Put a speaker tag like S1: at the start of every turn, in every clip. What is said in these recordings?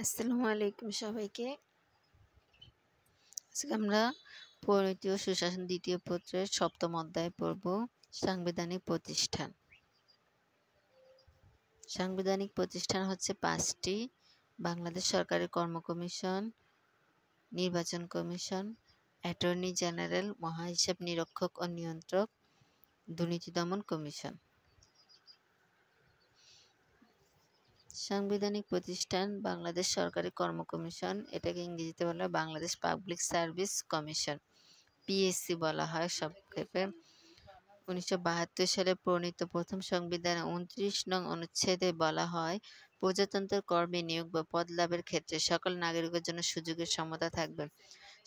S1: আসসালামু আলাইকুম সবাইকে। আজকে আমরা পরিণতি ও সুশাসন দ্বিতীয় পত্রের ৭ম অধ্যায় পড়ব। সাংবিধানিক প্রতিষ্ঠান। সাংবিধানিক প্রতিষ্ঠান হচ্ছে ৫টি: বাংলাদেশ সরকারি কর্ম কমিশন, নির্বাচন কমিশন, অ্যাটর্নি জেনারেল, মহাহিসাব নিরীক্ষক ও নিয়ন্ত্রক, দুর্নীতি দমন কমিশন। সাংবিধানিক প্রতিষ্ঠান বাংলাদেশ সরকারি কর্ম কমিশন, এটাকে ইংরেজিতে বলা হয় Bangladesh public service commission, PSC বলা হয় সংক্ষেপে। ১৯৭২ সালে প্রণীত প্রথম সংবিধানে ২৯ নং অনুচ্ছেদে বলা হয়, প্রজাতন্ত্রের কর্মে নিয়োগ বা পদ লাভের ক্ষেত্রে সকল নাগরিকের জন্য সুযোগের সমতা থাকবে।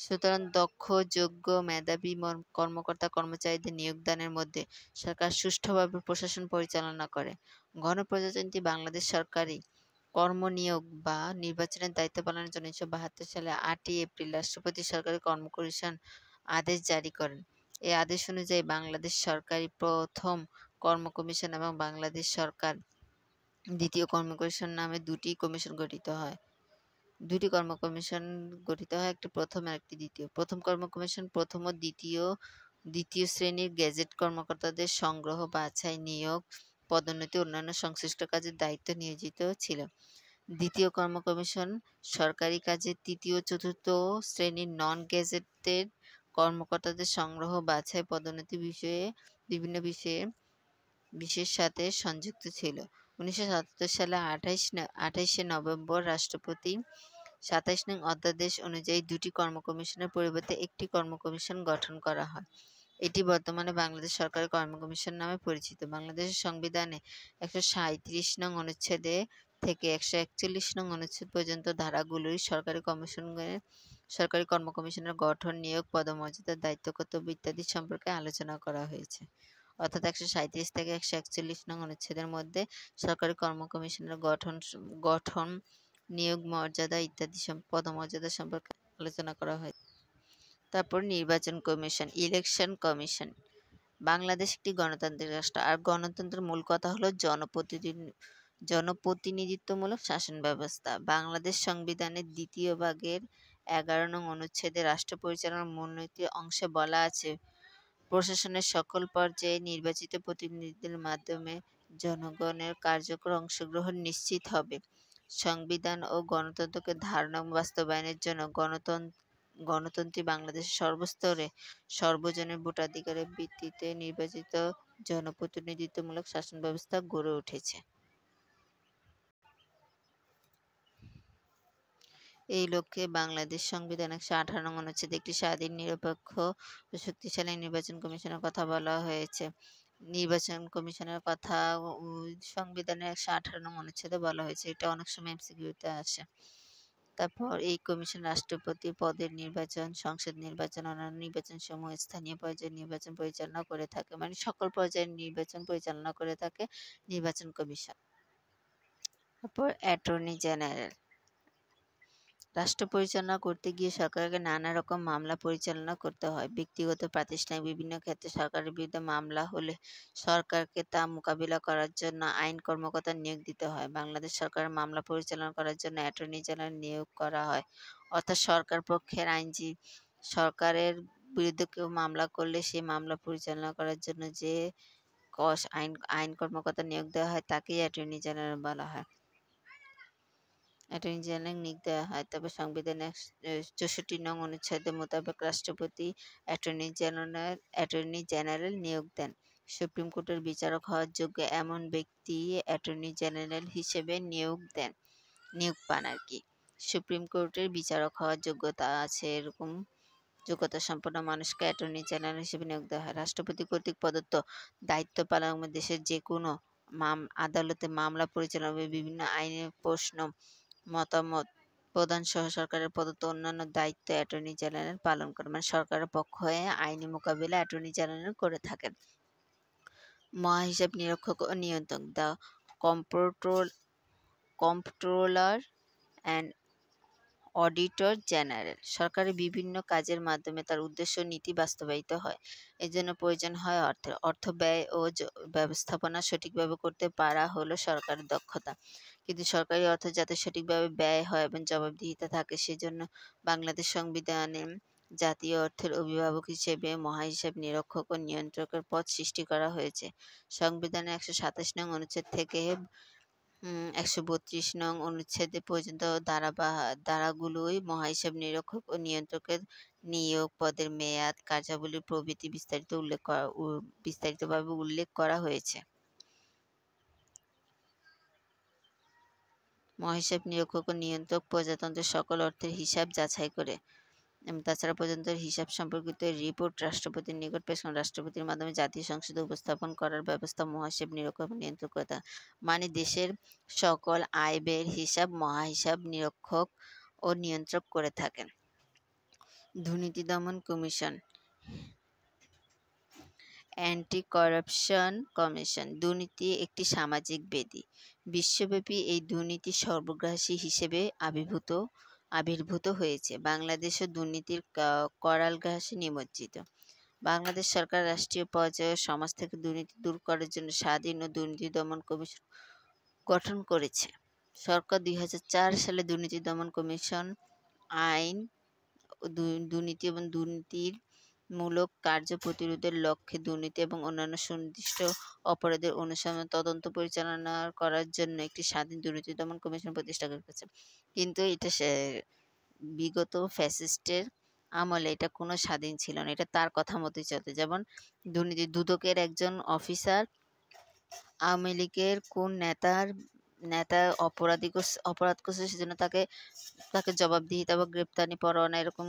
S1: সুতরাং দক্ষ, যোগ্য, মেধাবী কর্মকর্তা কর্মচারীদের নিয়োগদানের মধ্যে সরকার সুষ্ঠুভাবে প্রশাসন পরিচালনা করে। গণপ্রজাতন্ত্রী বাংলাদেশ সরকারি কর্মনিয়োগ বা নির্বাচনের দায়িত্ব পালনের জন্য ১৯৭২ সালে ৮ই এপ্রিল রাষ্ট্রপতি সরকারি কর্ম কমিশন আদেশ জারি করেন। এই আদেশ অনুযায়ী বাংলাদেশ সরকারি প্রথম কর্ম কমিশন এবং বাংলাদেশ সরকার দ্বিতীয় কর্ম কমিশন নামে দুটি কমিশন গঠিত হয়। দুটি কর্ম কমিশন গঠিত হয়, একটি প্রথম আর একটি দ্বিতীয়। প্রথম কর্ম কমিশন প্রথম ও দ্বিতীয় শ্রেণীর গেজেট কর্মকর্তাদের সংগ্রহ, বাছাই, নিয়োগ, পদোন্নতি অন্যান্য সংশ্লিষ্ট কাজের দায়িত্ব নিয়োজিত ছিল। দ্বিতীয় কর্ম কমিশন সরকারি কাজে তৃতীয় চতুর্থ শ্রেণীর নন গেজেটেড কর্মকর্তাদের সংগ্রহ, বাছাই, পদোন্নতি বিভিন্ন বিষয়ের সাথে সংযুক্ত ছিল। ১৯৭৭ সালে ২৮শে নভেম্বর রাষ্ট্রপতি ২৭ নং অধ্যাদেশ অনুযায়ী দুটি কর্ম কমিশনের পরিবর্তে একটি কর্ম কমিশন গঠন করা হয়। এটি বর্তমানে বাংলাদেশ সরকারি কর্ম কমিশন নামে পরিচিত। বাংলাদেশের সংবিধানে ১৩৭ নং অনুচ্ছেদে থেকে ১৪১ নং অনুচ্ছেদ পর্যন্ত ধারাগুলোই সরকারি কর্ম কমিশনের গঠন, নিয়োগ, পদমর্যাদা, দায়িত্ব, কর্তব্য ইত্যাদি সম্পর্কে আলোচনা করা হয়েছে। অর্থাৎ ১৩৭ থেকে ১৪১ নং অনুচ্ছেদের মধ্যে সরকারি কর্ম কমিশনের গঠন, নিয়োগ, মর্যাদা ইত্যাদি পদমর্যাদা সম্পর্কে আলোচনা করা হয়েছে। তারপর নির্বাচন কমিশন, ইলেকশন কমিশন। বাংলাদেশ একটি গণতান্ত্রিক রাষ্ট্র, আর গণতন্ত্রের মূল কথা হলো জনপ্রতিনিধিত্বমূলক শাসন ব্যবস্থা। বাংলাদেশ সংবিধানের ২য় ভাগের ১১ নং অনুচ্ছেদে রাষ্ট্র পরিচালনার মূলনীতির অংশে বলা আছে, প্রশাসনের সকল পর্যায়ে নির্বাচিত প্রতিনিধিদের মাধ্যমে জনগণের কার্যকর অংশগ্রহণ নিশ্চিত হবে। সংবিধান ও গণতন্ত্রকে ধারণা বাস্তবায়নের জন্য গণতন্ত্রী বাংলাদেশের সর্বস্তরে সর্বজনের ভোটাধিকারের ভিত্তিতে নির্বাচিত জনপ্রতিনিধিত্বমূলক শাসন ব্যবস্থা গড়ে উঠেছে। এই লক্ষ্যে বাংলাদেশ সংবিধান ১১৮ নং অনুচ্ছেদে একটি স্বাধীন, নিরপেক্ষ ও শক্তিশালী নির্বাচন কমিশনের কথা বলা হয়েছে। নির্বাচন কমিশনের কথা সংবিধানের ১১৮ নং অনুচ্ছেদে বলা হয়েছে। এটা অনেক সময় এমসিকিউতে আসে। তারপর এই কমিশন রাষ্ট্রপতি পদের নির্বাচন, সংসদ নির্বাচন, অন্যান্য নির্বাচন সমূহ স্থানীয় পর্যায়ের নির্বাচন পরিচালনা করে থাকে। মানে সকল পর্যায়ের নির্বাচন পরিচালনা করে থাকে নির্বাচন কমিশন। তারপর অ্যাটর্নি জেনারেল। রাষ্ট্র পরিচালনা করতে গিয়ে সরকারকে নানা রকম মামলা পরিচালনা করতে হয়। ব্যক্তিগত, প্রাতিষ্ঠানিক বিভিন্ন ক্ষেত্রে সরকারের বিরুদ্ধে মামলা হলে সরকারকে তা মোকাবিলা করার জন্য আইন কর্মকর্তা নিয়োগ দিতে হয়। বাংলাদেশ সরকারের মামলা পরিচালনা করার জন্য অ্যাটর্নি জেনারেল নিয়োগ করা হয়। অর্থাৎ সরকার পক্ষের আইনজীবী। সরকারের বিরুদ্ধে কেউ মামলা করলে সেই মামলা পরিচালনা করার জন্য যে আইন কর্মকর্তা নিয়োগ দেওয়া হয় তাকেই অ্যাটর্নি জেনারেল বলা হয়। অ্যাটর্নি জেনারেল নিয়োগ দেওয়া হয়। তবে সংবিধানের ৬৪ নং অনুচ্ছেদ মোতাবেক রাষ্ট্রপতি অ্যাটর্নি জেনারেল নিয়োগ দেন। সুপ্রিম কোর্টের বিচারক হওয়ার যোগ্য এমন ব্যক্তি অ্যাটর্নি জেনারেল হিসেবে নিয়োগ পান আর কি। সুপ্রিম কোর্টের বিচারক হওয়ার যোগ্যতা আছে এরকম যোগ্যতা সম্পন্ন মানুষকে অ্যাটর্নি জেনারেল হিসেবে নিয়োগ দেওয়া হয়। রাষ্ট্রপতি কর্তৃক প্রদত্ত দায়িত্ব পালনে দেশের যে কোনো আদালতে মামলা পরিচালনা, বিভিন্ন আইনের প্রশ্ন, মতামত প্রদান সহ সরকারের প্রদত্ত অন্যান্য দায়িত্ব অ্যাটর্নি জেনারেল পালন করে। মানে সরকারের পক্ষ হয়ে আইনি মোকাবিলা অ্যাটর্নি জেনারেল করে থাকেন। মহাহিসাব নিরীক্ষক ও নিয়ন্ত্রক, the comptroller and auditor general. সরকারের বিভিন্ন কাজের মাধ্যমে তার উদ্দেশ্য ও নীতি বাস্তবায়িত হয়। এজন্য প্রয়োজন হয় অর্থের। অর্থ ব্যয় ও ব্যবস্থাপনা সঠিকভাবে করতে পারা হলো সরকারের দক্ষতা। কিন্তু সরকারি অর্থ যাতে সঠিকভাবে ব্যয় হয় এবং জবাবদিহিতা থাকে, সেজন্য বাংলাদেশ সংবিধানে জাতীয় অর্থের অভিভাবক হিসেবে মহাহিসাব নিরীক্ষক ও নিয়ন্ত্রকের পদ সৃষ্টি করা হয়েছে। সংবিধানের ১২৭ নং অনুচ্ছেদ থেকে ১৩২ নং অনুচ্ছেদে পর্যন্ত ধারাগুলোই মহাহিসাব নিরীক্ষক ও নিয়ন্ত্রকের নিয়োগ, পদের মেয়াদ, কার্যাবলী প্রভৃতি বিস্তারিতভাবে উল্লেখ করা হয়েছে। মহাহিসাব নিরীক্ষক ও নিয়ন্ত্রক প্রজাতন্ত্রের সকল অর্থের হিসাব যাচাই করে। তাছাড়া প্রজাতন্ত্রের হিসাব সম্পর্কিত রিপোর্ট রাষ্ট্রপতির নিকট পেশ করেন। রাষ্ট্রপতির মাধ্যমে জাতীয় সংসদে উপস্থাপন করার ব্যবস্থা মহাহিসাব নিরীক্ষক ও নিয়ন্ত্রক করে থাকে। মানে দেশের সকল আয় ব্যয়ের হিসাব মহাহিসাব নিরীক্ষক ও নিয়ন্ত্রক করে থাকেন। দুর্নীতি দমন কমিশন, অ্যান্টি করাপশন কমিশন। দুর্নীতি একটি সামাজিক ব্যাধি। বিশ্বব্যাপী এই দুর্নীতি সর্বগ্রাসী হিসেবে আবির্ভূত হয়েছে। বাংলাদেশও দুর্নীতির করাল ঘাসে নিমজ্জিত। বাংলাদেশ সরকার রাষ্ট্রীয় পর্যায়ে সমাজ থেকে দুর্নীতি দূর করার জন্য স্বাধীন ও দুর্নীতি দমন কমিশন গঠন করেছে। সরকার ২০০৪ সালে দুর্নীতি দমন কমিশন আইন দুর্নীতি এবং দুর্নীতির মূলক কার্য প্রতিরোধের লক্ষ্যে দুর্নীতি এবং অন্যান্য সুনির্দিষ্ট অপরাধের অনুসন্ধান তদন্ত পরিচালনা করার জন্য একটি স্বাধীন দুর্নীতি দমন কমিশন প্রতিষ্ঠা করেছে। কিন্তু এটা বিগত ফ্যাসিস্টের আমলে এটা কোনো স্বাধীন ছিল না, এটা তার কথা মতোই চলতে। যেমন দুর্নীতি দুদকের একজন অফিসার আওয়ামী লীগের কোন নেতা অপরাধ করছে, সেজন্য তাকে জবাবদিহিতা বা গ্রেপ্তারি পরোয়ানা এরকম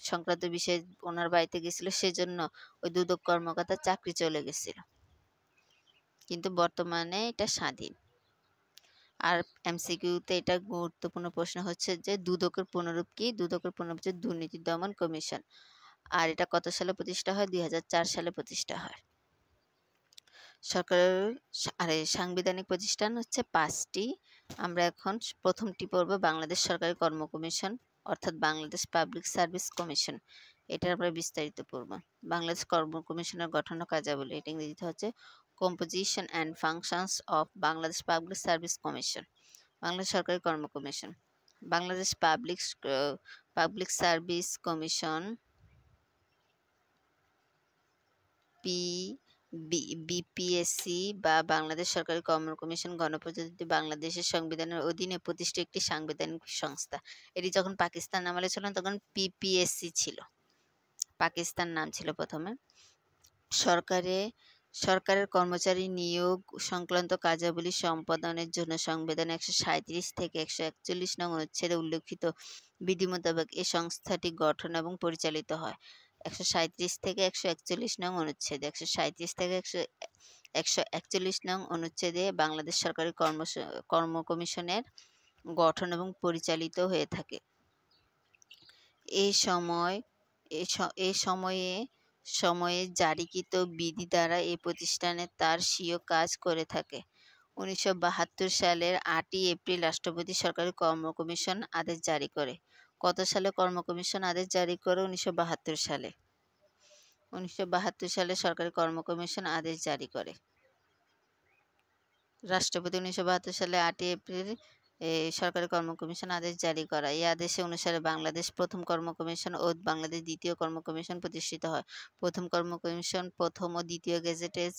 S1: সংক্রান্ত বিষয়ে ওনার বাড়িতে গেছিল, সেজন্য ওই দুদক কর্মকর্তার চাকরি চলে গেছিল। কিন্তু বর্তমানে এটা স্বাধীন। আর এমসিকিউতে এটা গুরুত্বপূর্ণ প্রশ্ন হচ্ছে যে দুদকের পুনরূপ কি? দুদকের পুনরূপ হচ্ছে দুর্নীতি দমন কমিশন। আর এটা কত সালে প্রতিষ্ঠা হয়? ২০০৪ সালে প্রতিষ্ঠা হয়। সরকারের সাংবিধানিক প্রতিষ্ঠান হচ্ছে ৫টি। আমরা এখন প্রথমটি পড়ব, বাংলাদেশ সরকারি কর্ম কমিশন, অর্থাৎ বাংলাদেশ পাবলিক সার্ভিস কমিশন। এটা আমরা বিস্তারিত পড়ব। বাংলাদেশ কর্ম কমিশনের গঠন ও কার্যাবলী, এটা ইংরেজিতে হচ্ছে composition and functions of Bangladesh public service commission. Bangladesh সরকারি কর্ম commission, Bangladesh public service commission BPSC বা বাংলাদেশ সরকারি কর্ম কমিশন গণপ্রজাতন্ত্রী বাংলাদেশের সংবিধানের অধীনে প্রতিষ্ঠিত একটি সাংবিধানিক সংস্থা। এটি যখন পাকিস্তান আমলে ছিল তখন পিপিএসসি ছিল, পাকিস্তান নাম ছিল প্রথমে। সরকারের কর্মচারী নিয়োগ সংক্রান্ত কার্যাবলী সম্পাদনের জন্য সংবিধানের ১৩৭ থেকে ১৪১ নং অনুচ্ছেদে উল্লেখিত বিধি মোতাবেক এই সংস্থাটি গঠন এবং পরিচালিত হয়। ১৩৭ থেকে ১৪১ নং অনুচ্ছেদে ১৩৭ থেকে ১৪১ নং অনুচ্ছেদে বাংলাদেশ সরকারি কর্ম কমিশনের গঠন এবং পরিচালিত হয়ে থাকে। এই সময়ে জারিকৃত বিধি দ্বারা এই প্রতিষ্ঠানে তার স্বীয় কাজ করে থাকে। ১৯৭২ সালের ৮ই এপ্রিল রাষ্ট্রপতি সরকারি কর্ম কমিশন আদেশ জারি করে। কত সালে কর্ম কমিশন আদেশ জারি করে? ১৯৭২ সালে। ১৯৭২ সালে সরকারি কর্ম কমিশন আদেশ জারি করে। রাষ্ট্রপতি ১৯৭২ সালে ৮ই এপ্রিল সরকারি কর্ম কমিশন আদেশ জারি করা। এই আদেশে অনুসারে বাংলাদেশ প্রথম কর্ম কমিশন ও বাংলাদেশ দ্বিতীয় কর্ম কমিশন প্রতিষ্ঠিত হয়। প্রথম কর্ম কমিশন প্রথম ও দ্বিতীয় গেজেটেজ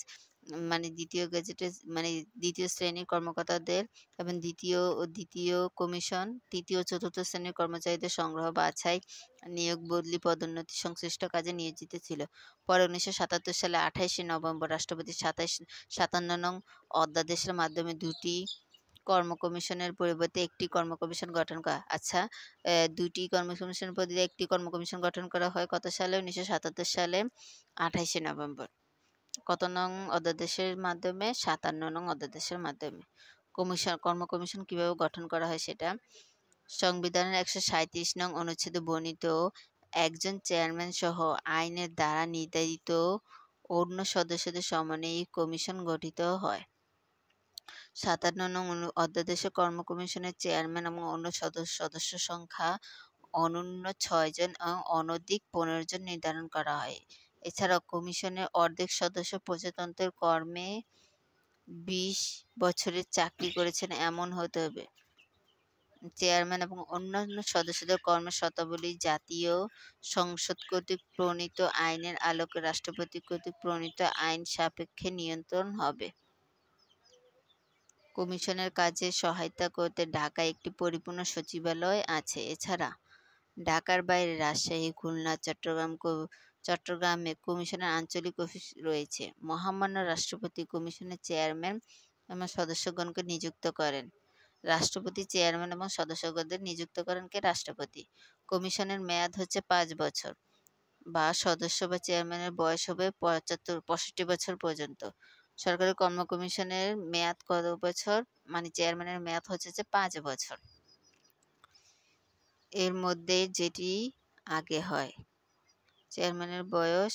S1: দ্বিতীয় শ্রেণীর কর্মকর্তাদের এবং দ্বিতীয় কমিশন তৃতীয় ও চতুর্থ শ্রেণীর কর্মচারীদের সংগ্রহ, বাছাই, নিয়োগ, বদলি, পদোন্নতি সংশ্লিষ্ট কাজে নিয়োজিত ছিল। পরে ১৯৭৭ সালে ২৮শে নভেম্বর রাষ্ট্রপতি ৫৭ নং অধ্যাদেশের মাধ্যমে দুটি কর্ম কমিশনের পরিবর্তে একটি কর্ম কমিশন গঠন করা। দুটি কর্ম কমিশনের পরিবর্তে একটি কর্ম কমিশন গঠন করা হয় কত সালে? ১৯৭৭ সালে ২৮শে নভেম্বর। কত নং অধ্যাদেশের মাধ্যমে? ৫৭ নং অধ্যাদেশের মাধ্যমে। কর্ম কমিশন কিভাবে গঠন করা হয় সেটা সংবিধানের ১৩৭ নং অনুচ্ছেদে বর্ণিত একজন চেয়ারম্যান সহ আইনের দ্বারা নির্ধারিত অন্য সদস্যদের সমন্বয়ে এই কমিশন গঠিত হয়। ৫৭ নং অধ্যাদেশে কর্ম কমিশনের চেয়ারম্যান এবং অন্য সদস্য সংখ্যা অনন্য 6 জন এবং অনধিক 15 জন নির্ধারণ করা হয়। এছাড়াও কমিশনের অর্ধেক সদস্য প্রজাতন্ত্রের কর্মে 20 বছরের চাকরি করেছেন এমন হতে হবে। চেয়ারম্যান এবং অন্যান্য সদস্যদের কর্মের শর্তাবলী জাতীয় সংসদ কর্তৃক প্রণীত আইনের আলোকে রাষ্ট্রপতি কর্তৃক প্রণীত আইন সাপেক্ষে নিয়ন্ত্রণ হবে। কমিশনের কাজে সহায়তা করতে ঢাকায় একটি পরিপূর্ণ সচিবালয় আছে। এছাড়া ঢাকার বাইরে রাজশাহী, খুলনা, চট্টগ্রামে কমিশনের আঞ্চলিক অফিস রয়েছে। মহামান্য রাষ্ট্রপতি কমিশনের চেয়ারম্যান এবং সদস্যগণকে নিযুক্ত করেন। রাষ্ট্রপতি চেয়ারম্যান এবং সদস্যগণদের নিযুক্ত করেন কে? রাষ্ট্রপতি। কমিশনের মেয়াদ হচ্ছে 5 বছর বা সদস্য বা চেয়ারম্যানের বয়স হবে 65 বছর পর্যন্ত। সরকারি কর্ম কমিশনের মেয়াদ কত বছর? মানে চেয়ারম্যানের মেয়াদ হচ্ছে যে 5 বছর। এর মধ্যে যেটি আগে হয়, চেয়ারম্যানের বয়স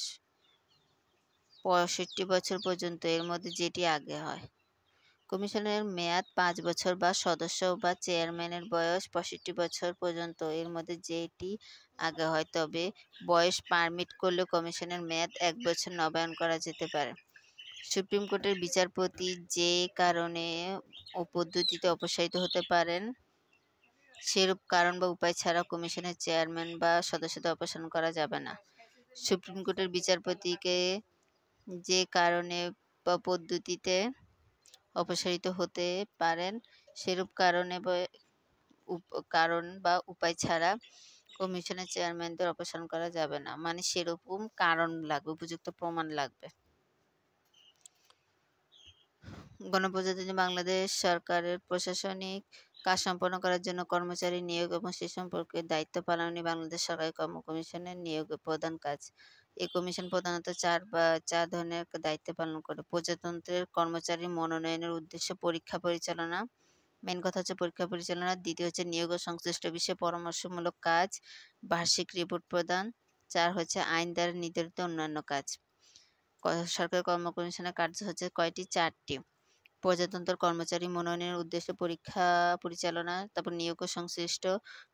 S1: 65 বছর পর্যন্ত, এর মধ্যে যেটি আগে হয়। কমিশনের মেয়াদ 5 বছর বা সদস্য বা চেয়ারম্যানের বয়স 65 বছর পর্যন্ত, এর মধ্যে যেটি আগে হয়। তবে বয়স পারমিট করলে কমিশনের মেয়াদ 1 বছর নবায়ন করা যেতে পারে। সুপ্রিম কোর্টের বিচারপতি যে কারণে ও পদ্ধতিতে অপসারিত হতে পারেন, সেরূপ কারণ বা উপায় ছাড়া কমিশনের চেয়ারম্যান বা সদস্যদের অপসারণ করা যাবে না। সুপ্রিম কোর্টের বিচারপতিকে যে কারণে বা পদ্ধতিতে অপসারিত হতে পারেন, সেরূপ কারণ বা উপায় ছাড়া কমিশনের চেয়ারম্যানদের অপসারণ করা যাবে না। মানে সেরকম কারণ লাগবে, উপযুক্ত প্রমাণ লাগবে। গণপ্রজাতন্ত্রী বাংলাদেশ সরকারের প্রশাসনিক কাজ সম্পন্ন করার জন্য কর্মচারী নিয়োগ এবং সে সম্পর্কে দায়িত্ব পালনই বাংলাদেশ সরকারি কর্ম কমিশনের নিয়োগ প্রধান কাজ। এই কমিশন প্রধানত চার ধরনের দায়িত্ব পালন করে। প্রজাতন্ত্রের কর্মচারী মনোনয়নের উদ্দেশ্যে পরীক্ষা পরিচালনা, মেন কথা হচ্ছে পরীক্ষা পরিচালনা। দ্বিতীয় হচ্ছে নিয়োগ ও সংশ্লিষ্ট বিষয়ে পরামর্শমূলক কাজ, বার্ষিক রিপোর্ট প্রদান। 4 হচ্ছে আইন দ্বারা নির্ধারিত অন্যান্য কাজ। সরকারি কর্ম কমিশনের কার্য হচ্ছে কয়টি? 4টি। প্রজাতন্ত্র কর্মচারী মনোনয়নের উদ্দেশ্যে পরীক্ষা পরিচালনা, তারপর নিয়োগ ও সংশ্লিষ্ট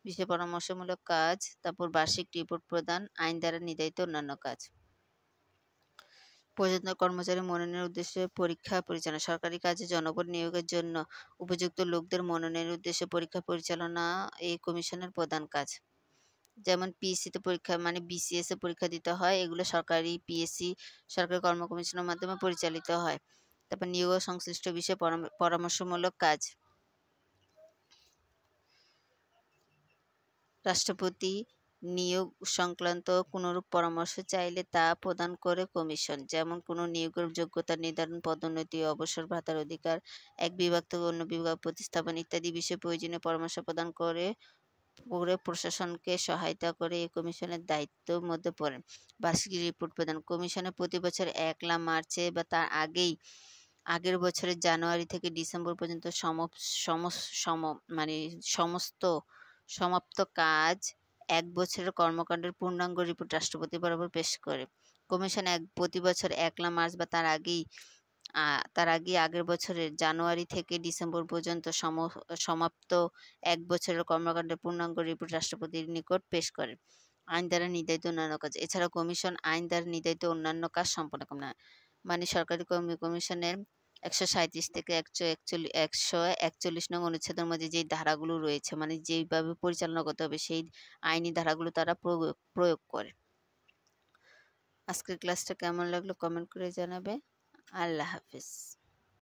S1: বিষয়ে পরামর্শমূলক কাজ, তারপর বার্ষিক রিপোর্ট প্রদান, আইন দ্বারা নির্ধারিত অন্যান্য কাজ। প্রজাতন্ত্র কর্মচারী মনোনয়নের উদ্দেশ্যে পরীক্ষা পরিচালনা, সরকারি কাজে জনবল নিয়োগের জন্য উপযুক্ত লোকদের মনোনয়নের উদ্দেশ্যে পরীক্ষা পরিচালনা এই কমিশনের প্রধান কাজ। যেমন পিএসসিতে পরীক্ষা, মানে বিসিএস এ পরীক্ষা দিতে হয়, এগুলো সরকারি পিএসসি সরকারি কর্ম কমিশনের মাধ্যমে পরিচালিত হয়। তারপর নিয়োগ ও সংশ্লিষ্ট বিষয়ে পরামর্শমূলক কাজ, রাষ্ট্রপতি নিয়োগ সংক্রান্ত কোনরূপ পরামর্শ চাইলে তা প্রদান করে কমিশন। যেমন কোনো নিয়োগের যোগ্যতা নির্ধারণ, পদোন্নতি, অবসর ভাতার অধিকার, এক বিভাগ থেকে অন্য বিভাগ প্রতিস্থাপন ইত্যাদি বিষয়ে প্রয়োজনীয় পরামর্শ প্রদান করে প্রশাসনকে সহায়তা করে এই কমিশনের দায়িত্বের মধ্যে পড়ে। বার্ষিক রিপোর্ট প্রদান, কমিশনে প্রতি বছর 1 মার্চে বা তার আগের বছরের জানুয়ারি থেকে ডিসেম্বর পর্যন্ত সমস্ত সমাপ্ত কাজ, 1 বছরের কর্মকাণ্ডের পূর্ণাঙ্গ রিপোর্ট রাষ্ট্রপতি বরাবর পেশ করে। কমিশন প্রতি বছর 1 মার্চ বা তার আগেই আগের বছরের জানুয়ারি থেকে ডিসেম্বর পর্যন্ত সমাপ্ত 1 বছরের কর্মকাণ্ডের পূর্ণাঙ্গ রিপোর্ট রাষ্ট্রপতির নিকট পেশ করে। আইন দ্বারা নির্ধারিত অন্যান্য কাজ, এছাড়া কমিশন আইন দ্বারা নির্ধারিত অন্যান্য কাজ সম্পন্ন করে না। মানে সরকারি কমিশনের 137 থেকে 141 নং অনুচ্ছেদের মধ্যে যে ধারাগুলো রয়েছে, মানে যেইভাবে পরিচালনা করতে হবে, সেই আইনি ধারাগুলো তারা প্রয়োগ করে। আজকের ক্লাসটা কেমন লাগলো কমেন্ট করে জানাবে। আল্লাহ হাফিজ।